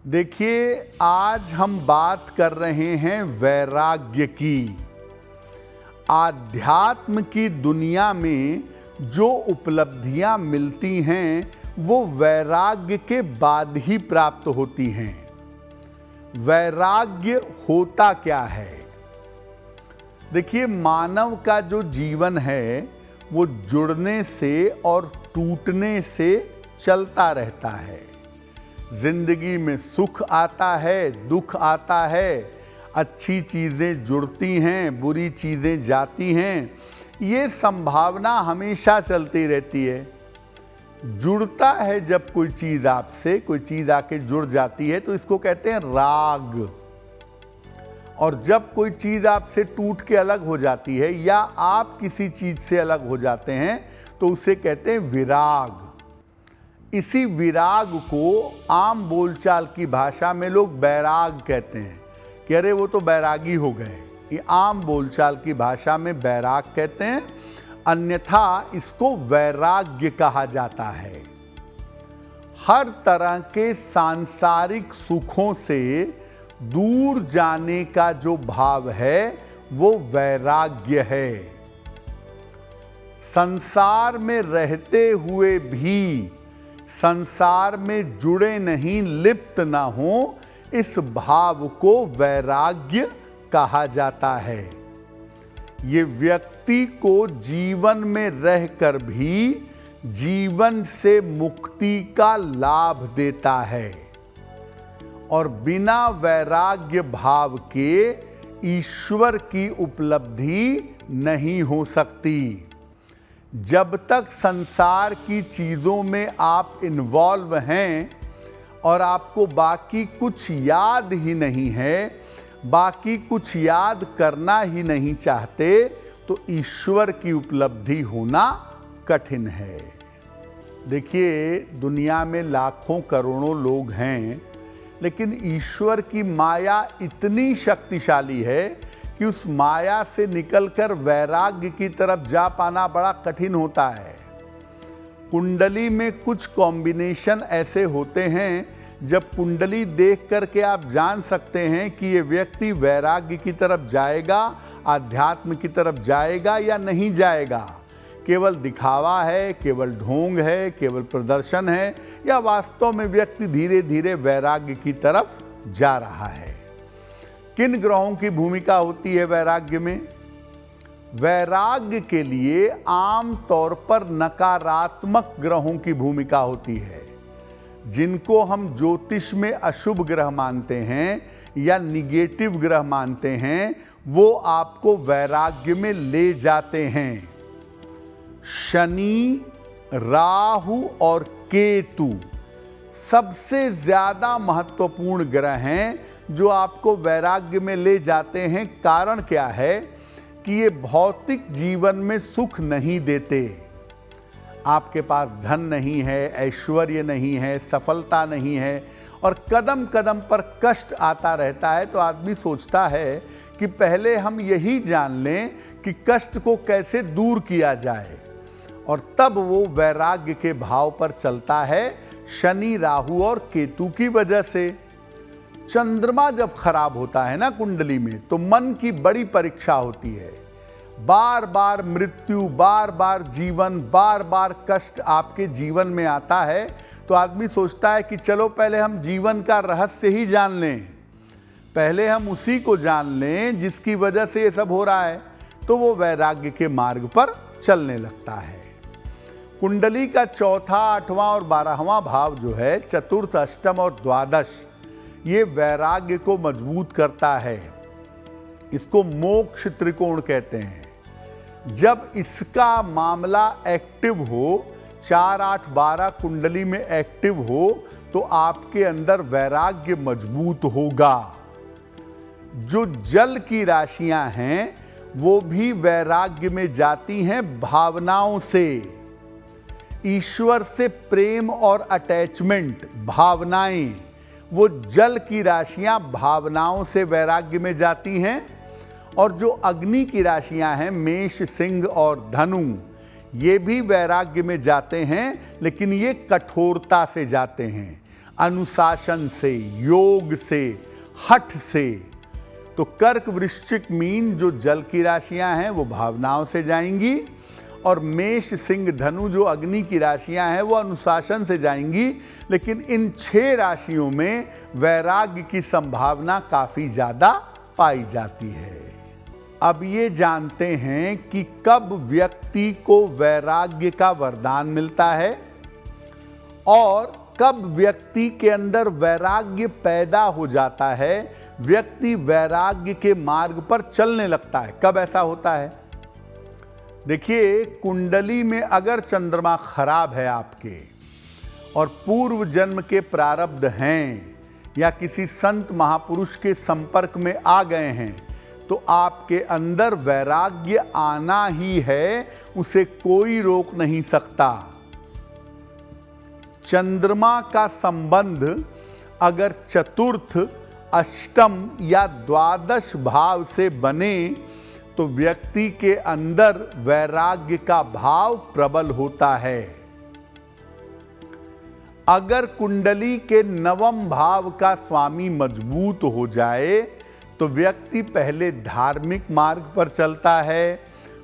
देखिए, आज हम बात कर रहे हैं वैराग्य की। आध्यात्म की दुनिया में जो उपलब्धियां मिलती हैं वो वैराग्य के बाद ही प्राप्त होती हैं। वैराग्य होता क्या है? देखिए, मानव का जो जीवन है वो जुड़ने से और टूटने से चलता रहता है। जिंदगी में सुख आता है, दुख आता है, अच्छी चीज़ें जुड़ती हैं, बुरी चीज़ें जाती हैं। ये संभावना हमेशा चलती रहती है। जुड़ता है जब कोई चीज़ आपसे, कोई चीज़ आके जुड़ जाती है तो इसको कहते हैं राग। और जब कोई चीज़ आपसे टूट के अलग हो जाती है या आप किसी चीज़ से अलग हो जाते हैं तो उसे कहते हैं विराग। इसी विराग को आम बोलचाल की भाषा में लोग बैराग कहते हैं कि अरे वो तो बैरागी हो गए। ये आम बोलचाल की भाषा में बैराग कहते हैं, अन्यथा इसको वैराग्य कहा जाता है। हर तरह के सांसारिक सुखों से दूर जाने का जो भाव है वो वैराग्य है। संसार में रहते हुए भी संसार में जुड़े नहीं, लिप्त ना हो, इस भाव को वैराग्य कहा जाता है। ये व्यक्ति को जीवन में रहकर भी जीवन से मुक्ति का लाभ देता है और बिना वैराग्य भाव के ईश्वर की उपलब्धि नहीं हो सकती। जब तक संसार की चीज़ों में आप इन्वॉल्व हैं और आपको बाकी कुछ याद ही नहीं है, बाकी कुछ याद करना ही नहीं चाहते, तो ईश्वर की उपलब्धि होना कठिन है। देखिए, दुनिया में लाखों करोड़ों लोग हैं, लेकिन ईश्वर की माया इतनी शक्तिशाली है कि उस माया से निकलकर वैराग्य की तरफ जा पाना बड़ा कठिन होता है। कुंडली में कुछ कॉम्बिनेशन ऐसे होते हैं जब कुंडली देख करके आप जान सकते हैं कि ये व्यक्ति वैराग्य की तरफ जाएगा, आध्यात्म की तरफ जाएगा या नहीं जाएगा। केवल दिखावा है, केवल ढोंग है, केवल प्रदर्शन है, या वास्तव में व्यक्ति धीरे धीरे वैराग्य की तरफ जा रहा है। किन ग्रहों की भूमिका होती है वैराग्य में? वैराग्य के लिए आम तौर पर नकारात्मक ग्रहों की भूमिका होती है। जिनको हम ज्योतिष में अशुभ ग्रह मानते हैं या निगेटिव ग्रह मानते हैं, वो आपको वैराग्य में ले जाते हैं। शनि, राहु और केतु सबसे ज्यादा महत्वपूर्ण ग्रह हैं जो आपको वैराग्य में ले जाते हैं। कारण क्या है कि ये भौतिक जीवन में सुख नहीं देते। आपके पास धन नहीं है, ऐश्वर्य नहीं है, सफलता नहीं है और कदम कदम पर कष्ट आता रहता है, तो आदमी सोचता है कि पहले हम यही जान लें कि कष्ट को कैसे दूर किया जाए, और तब वो वैराग्य के भाव पर चलता है। शनि, राहु और केतु की वजह से चंद्रमा जब खराब होता है ना कुंडली में, तो मन की बड़ी परीक्षा होती है। बार बार मृत्यु, बार बार जीवन, बार बार कष्ट आपके जीवन में आता है, तो आदमी सोचता है कि चलो पहले हम जीवन का रहस्य ही जान लें, पहले हम उसी को जान लें जिसकी वजह से ये सब हो रहा है, तो वो वैराग्य के मार्ग पर चलने लगता है। कुंडली का चौथा, आठवां और 12वां भाव जो है, चतुर्थ, अष्टम और द्वादश, ये वैराग्य को मजबूत करता है। इसको मोक्ष त्रिकोण कहते हैं। जब इसका मामला एक्टिव हो, 4, 8, 12 कुंडली में एक्टिव हो, तो आपके अंदर वैराग्य मजबूत होगा। जो जल की राशियां हैं वो भी वैराग्य में जाती हैं भावनाओं से। ईश्वर से प्रेम और अटैचमेंट, भावनाएं, वो जल की राशियां भावनाओं से वैराग्य में जाती हैं। और जो अग्नि की राशियां हैं, मेष, सिंह और धनु, ये भी वैराग्य में जाते हैं, लेकिन ये कठोरता से जाते हैं। अनुशासन से, योग से, हठ से। तो कर्क, वृश्चिक, मीन जो जल की राशियां हैं वो भावनाओं से जाएंगी, और मेष, सिंह, धनु जो अग्नि की राशियां हैं वो अनुशासन से जाएंगी। लेकिन इन 6 राशियों में वैराग्य की संभावना काफी ज्यादा पाई जाती है। अब ये जानते हैं कि कब व्यक्ति को वैराग्य का वरदान मिलता है और कब व्यक्ति के अंदर वैराग्य पैदा हो जाता है, व्यक्ति वैराग्य के मार्ग पर चलने लगता है। कब ऐसा होता है? देखिए, कुंडली में अगर चंद्रमा खराब है आपके और पूर्व जन्म के प्रारब्ध हैं या किसी संत महापुरुष के संपर्क में आ गए हैं तो आपके अंदर वैराग्य आना ही है, उसे कोई रोक नहीं सकता। चंद्रमा का संबंध अगर चतुर्थ, अष्टम या द्वादश भाव से बने तो व्यक्ति के अंदर वैराग्य का भाव प्रबल होता है। अगर कुंडली के 9वें भाव का स्वामी मजबूत हो जाए तो व्यक्ति पहले धार्मिक मार्ग पर चलता है,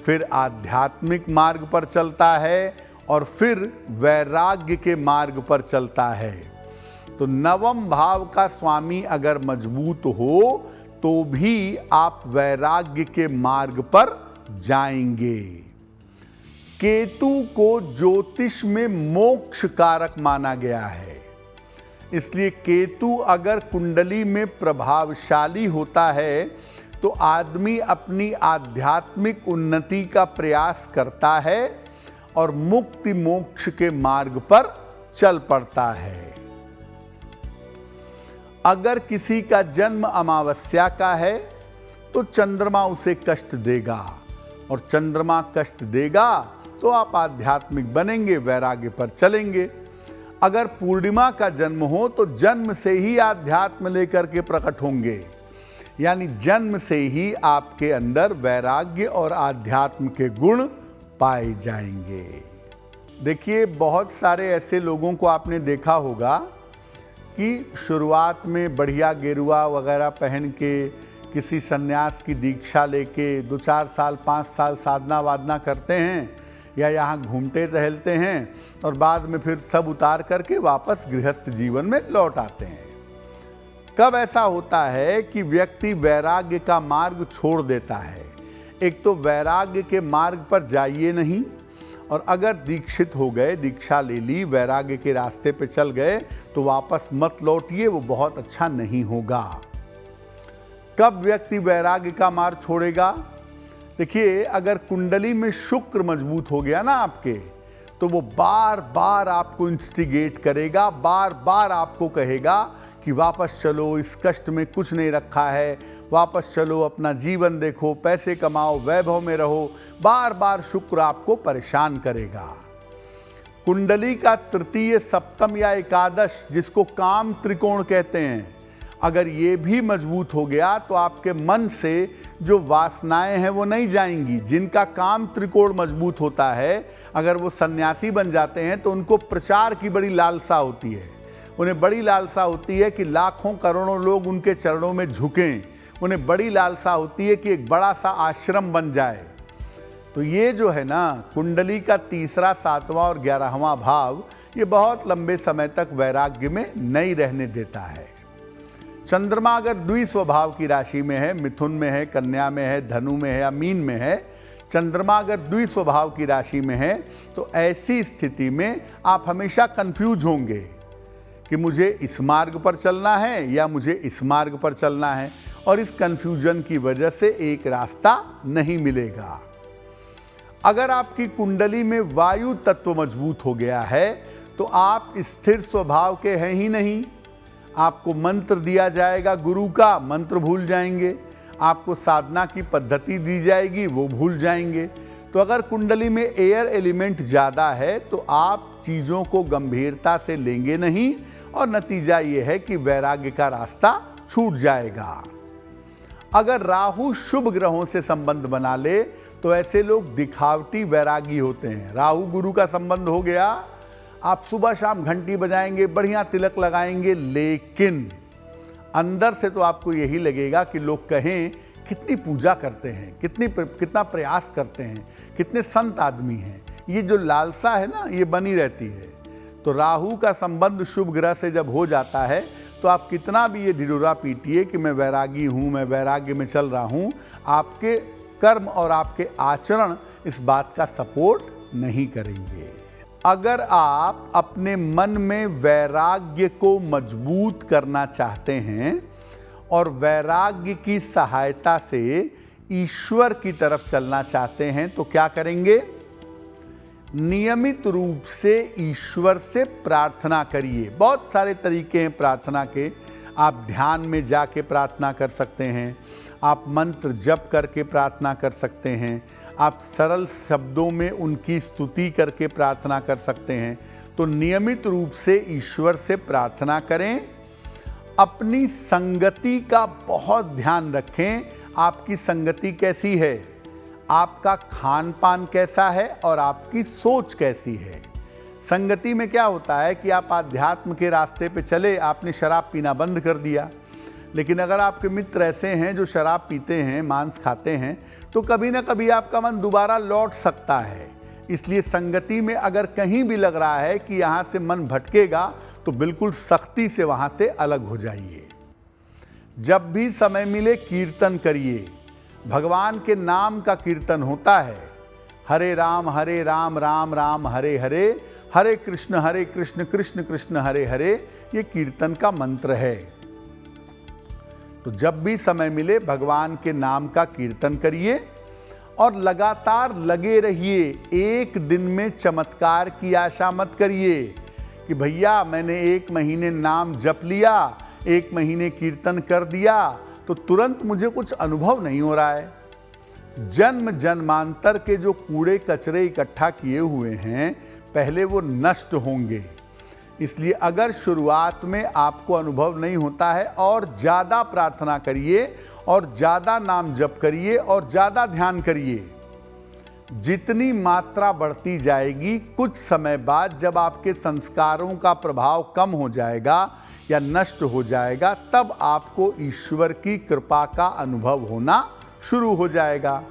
फिर आध्यात्मिक मार्ग पर चलता है और फिर वैराग्य के मार्ग पर चलता है। तो 9वें भाव का स्वामी अगर मजबूत हो तो भी आप वैराग्य के मार्ग पर जाएंगे। केतु को ज्योतिष में मोक्ष कारक माना गया है, इसलिए केतु अगर कुंडली में प्रभावशाली होता है तो आदमी अपनी आध्यात्मिक उन्नति का प्रयास करता है और मुक्ति मोक्ष के मार्ग पर चल पड़ता है। अगर किसी का जन्म अमावस्या का है तो चंद्रमा उसे कष्ट देगा, और चंद्रमा कष्ट देगा तो आप आध्यात्मिक बनेंगे, वैराग्य पर चलेंगे। अगर पूर्णिमा का जन्म हो तो जन्म से ही आध्यात्म लेकर के प्रकट होंगे, यानी जन्म से ही आपके अंदर वैराग्य और आध्यात्म के गुण पाए जाएंगे। देखिए, बहुत सारे ऐसे लोगों को आपने देखा होगा कि शुरुआत में बढ़िया गेरुआ वगैरह पहन के किसी सन्यास की दीक्षा लेके 2-4 साल 5 साल साधना वादना करते हैं या यहाँ घूमते टहलते हैं और बाद में फिर सब उतार करके वापस गृहस्थ जीवन में लौट आते हैं। कब ऐसा होता है कि व्यक्ति वैराग्य का मार्ग छोड़ देता है? एक तो वैराग्य के मार्ग पर जाइए नहीं, और अगर दीक्षित हो गए, दीक्षा ले ली, वैराग्य के रास्ते पे चल गए तो वापस मत लौटिए, वो बहुत अच्छा नहीं होगा। कब व्यक्ति वैराग्य का मार्ग छोड़ेगा? देखिए, अगर कुंडली में शुक्र मजबूत हो गया ना आपके, तो वो बार बार आपको इंस्टिगेट करेगा, बार बार आपको कहेगा कि वापस चलो, इस कष्ट में कुछ नहीं रखा है, वापस चलो, अपना जीवन देखो, पैसे कमाओ, वैभव में रहो। बार बार शुक्र आपको परेशान करेगा। कुंडली का तृतीय, सप्तम या एकादश, जिसको काम त्रिकोण कहते हैं, अगर ये भी मजबूत हो गया तो आपके मन से जो वासनाएं हैं वो नहीं जाएंगी। जिनका काम त्रिकोण मजबूत होता है, अगर वो सन्यासी बन जाते हैं तो उनको प्रचार की बड़ी लालसा होती है। उन्हें बड़ी लालसा होती है कि लाखों करोड़ों लोग उनके चरणों में झुकें। उन्हें बड़ी लालसा होती है कि एक बड़ा सा आश्रम बन जाए। तो ये जो है ना, कुंडली का तीसरा, 7वां और 11वां भाव, ये बहुत लंबे समय तक वैराग्य में नहीं रहने देता है। चंद्रमा अगर द्विस्वभाव की राशि में है, मिथुन में है, कन्या में है, धनु में है या मीन में है, चंद्रमा अगर द्विस्वभाव की राशि में है तो ऐसी स्थिति में आप हमेशा कंफ्यूज होंगे कि मुझे इस मार्ग पर चलना है या मुझे इस मार्ग पर चलना है, और इस कंफ्यूजन की वजह से एक रास्ता नहीं मिलेगा। अगर आपकी कुंडली में वायु तत्व मजबूत हो गया है तो आप स्थिर स्वभाव के हैं ही नहीं। आपको मंत्र दिया जाएगा गुरु का, मंत्र भूल जाएंगे। आपको साधना की पद्धति दी जाएगी, वो भूल जाएंगे। तो अगर कुंडली में एयर एलिमेंट ज़्यादा है तो आप चीज़ों को गंभीरता से लेंगे नहीं, और नतीजा ये है कि वैराग्य का रास्ता छूट जाएगा। अगर राहु शुभ ग्रहों से संबंध बना ले तो ऐसे लोग दिखावटी वैरागी होते हैं। राहु गुरु का संबंध हो गया, आप सुबह शाम घंटी बजाएंगे, बढ़िया तिलक लगाएंगे, लेकिन अंदर से तो आपको यही लगेगा कि लोग कहें कितनी पूजा करते हैं, कितना प्रयास करते हैं, कितने संत आदमी हैं। ये जो लालसा है ना, ये बनी रहती है। तो राहु का संबंध शुभ ग्रह से जब हो जाता है तो आप कितना भी ये ढिढोरा पीटिए कि मैं वैरागी हूँ, मैं वैराग्य में चल रहा हूँ, आपके कर्म और आपके आचरण इस बात का सपोर्ट नहीं करेंगे। अगर आप अपने मन में वैराग्य को मजबूत करना चाहते हैं और वैराग्य की सहायता से ईश्वर की तरफ चलना चाहते हैं तो क्या करेंगे? नियमित रूप से ईश्वर से प्रार्थना करिए। बहुत सारे तरीके हैं प्रार्थना के। आप ध्यान में जाके प्रार्थना कर सकते हैं, आप मंत्र जप करके प्रार्थना कर सकते हैं, आप सरल शब्दों में उनकी स्तुति करके प्रार्थना कर सकते हैं। तो नियमित रूप से ईश्वर से प्रार्थना करें। अपनी संगति का बहुत ध्यान रखें। आपकी संगति कैसी है, आपका खान पान कैसा है और आपकी सोच कैसी है। संगति में क्या होता है कि आप आध्यात्म के रास्ते पे चले, आपने शराब पीना बंद कर दिया, लेकिन अगर आपके मित्र ऐसे हैं जो शराब पीते हैं, मांस खाते हैं, तो कभी ना कभी आपका मन दोबारा लौट सकता है। इसलिए संगति में अगर कहीं भी लग रहा है कि यहाँ से मन भटकेगा तो बिल्कुल सख्ती से वहाँ से अलग हो जाइए। जब भी समय मिले कीर्तन करिए। भगवान के नाम का कीर्तन होता है। हरे राम राम राम हरे हरे, हरे कृष्ण कृष्ण कृष्ण हरे हरे, ये कीर्तन का मंत्र है। तो जब भी समय मिले भगवान के नाम का कीर्तन करिए और लगातार लगे रहिए। एक दिन में चमत्कार की आशा मत करिए कि भैया मैंने 1 महीने नाम जप लिया, 1 महीने कीर्तन कर दिया तो तुरंत मुझे कुछ अनुभव नहीं हो रहा है। जन्म जन्मांतर के जो कूड़े कचरे इकट्ठा किए हुए हैं, पहले वो नष्ट होंगे। इसलिए अगर शुरुआत में आपको अनुभव नहीं होता है, और ज़्यादा प्रार्थना करिए और ज़्यादा नाम जप करिए और ज़्यादा ध्यान करिए। जितनी मात्रा बढ़ती जाएगी, कुछ समय बाद जब आपके संस्कारों का प्रभाव कम हो जाएगा या नष्ट हो जाएगा, तब आपको ईश्वर की कृपा का अनुभव होना शुरू हो जाएगा।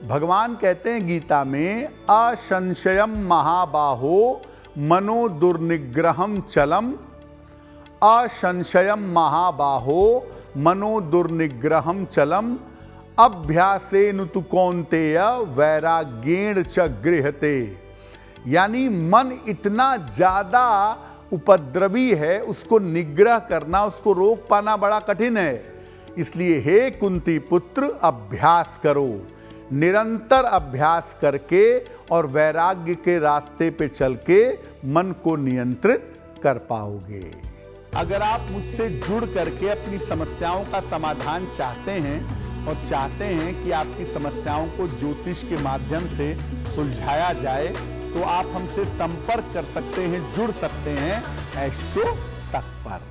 भगवान कहते हैं गीता में, असंशयम महाबाहो मनो दुर्निग्रहम चलम, असंशयम महाबाहो मनो दुर्निग्रहम चलम, अभ्यासेन तु कौन्तेय वैराग्येण च गृह्यते। यानी मन इतना ज़्यादा उपद्रवी है, उसको निग्रह करना, उसको रोक पाना बड़ा कठिन है। इसलिए हे कुंती पुत्र, अभ्यास करो। निरंतर अभ्यास करके और वैराग्य के रास्ते पे चल के मन को नियंत्रित कर पाओगे। अगर आप मुझसे जुड़ करके अपनी समस्याओं का समाधान चाहते हैं और चाहते हैं कि आपकी समस्याओं को ज्योतिष के माध्यम से सुलझाया जाए, तो आप हमसे संपर्क कर सकते हैं, जुड़ सकते हैं एस्ट्रो तक पर।